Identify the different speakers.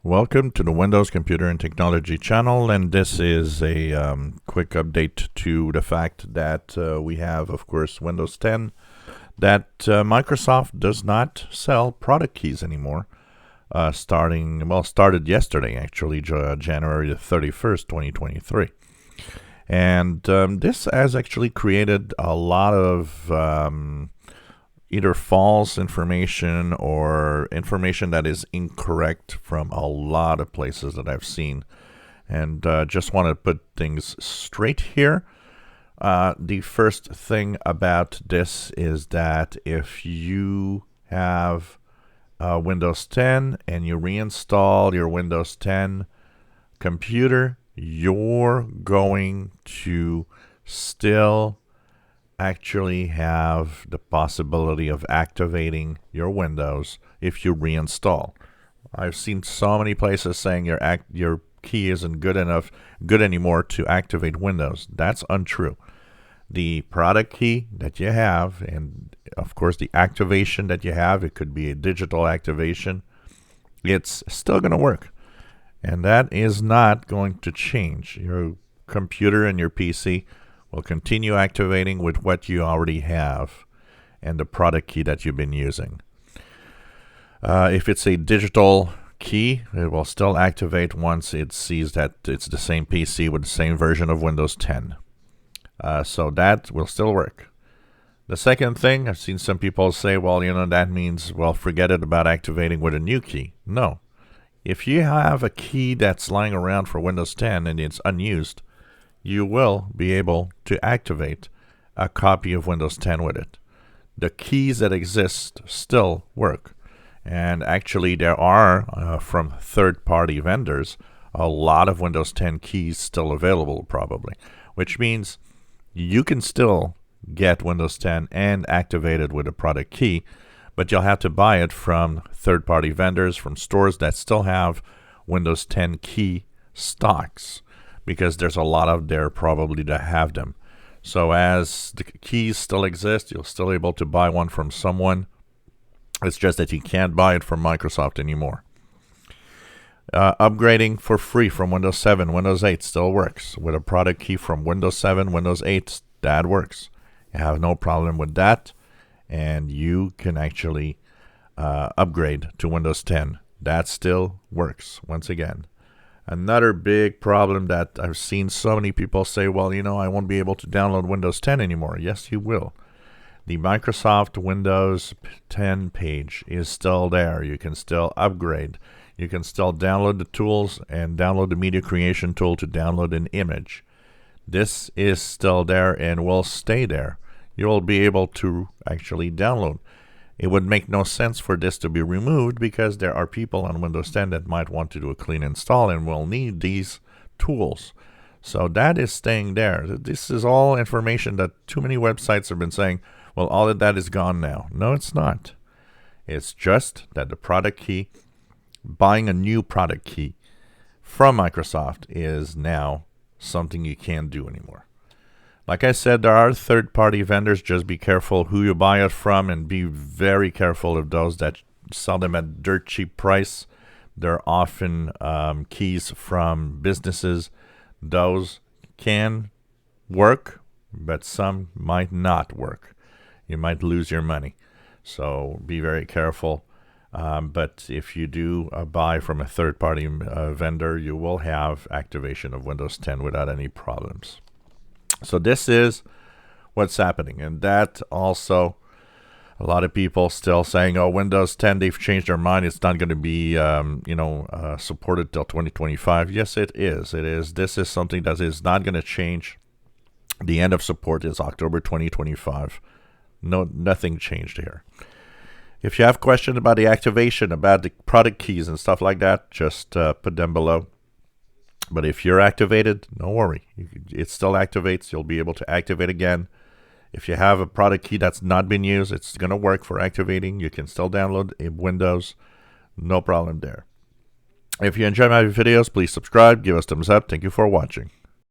Speaker 1: Welcome to the Windows Computer and Technology channel, and this is a quick update to the fact that we have, of course, Windows 10, that Microsoft does not sell product keys anymore, started yesterday, actually, January the 31st, 2023. And this has actually created a lot of either false information or information that is incorrect from a lot of places that I've seen. And just want to put things straight here. The first thing about this is that if you have Windows 10 and you reinstall your Windows 10 computer, you're going to still actually have the possibility of activating your Windows if you reinstall. I've seen so many places saying your key isn't good anymore to activate Windows. That's untrue. The product key that you have, and of course the activation that you have, it could be a digital activation, it's still going to work. And that is not going to change. Your computer and your PC will continue activating with what you already have and the product key that you've been using. If it's a digital key, it will still activate once it sees that it's the same PC with the same version of Windows 10. So that will still work. The second thing, I've seen some people say, well, that means, forget it about activating with a new key. No. If you have a key that's lying around for Windows 10 and it's unused, you will be able to activate a copy of Windows 10 with it. The keys that exist still work. And actually, there are, from third-party vendors, a lot of Windows 10 keys still available, probably. Which means you can still get Windows 10 and activate it with a product key, but you'll have to buy it from third-party vendors, from stores that still have Windows 10 key stocks, because there's a lot of there probably that have them. So as the keys still exist, you'll still able to buy one from someone. It's just that you can't buy it from Microsoft anymore. Upgrading for free from Windows 7, Windows 8 still works. With a product key from Windows 7, Windows 8, that works. You have no problem with that. And you can actually upgrade to Windows 10. That still works, once again. Another big problem that I've seen so many people say, I won't be able to download Windows 10 anymore. Yes, you will. The Microsoft Windows 10 page is still there. You can still upgrade. You can still download the tools and download the media creation tool to download an image. This is still there and will stay there. You'll be able to actually download. It would make no sense for this to be removed because there are people on Windows 10 that might want to do a clean install and will need these tools. So that is staying there. This is all information that too many websites have been saying, all of that is gone now. No, it's not. It's just that the product key, buying a new product key from Microsoft is now something you can't do anymore. Like I said, there are third-party vendors. Just be careful who you buy it from and be very careful of those that sell them at dirt cheap price. They're often keys from businesses. Those can work, but some might not work. You might lose your money. So be very careful. But if you do buy from a third-party vendor, you will have activation of Windows 10 without any problems. So this is what's happening. And that also, a lot of people still saying, Windows 10, they've changed their mind. It's not going to be, supported till 2025. Yes, it is. It is. This is something that is not going to change. The end of support is October 2025. No, nothing changed here. If you have questions about the activation, about the product keys and stuff like that, just put them below. But if you're activated, don't worry. It still activates. You'll be able to activate again. If you have a product key that's not been used, it's going to work for activating. You can still download in Windows. No problem there. If you enjoy my videos, please subscribe. Give us a thumbs up. Thank you for watching.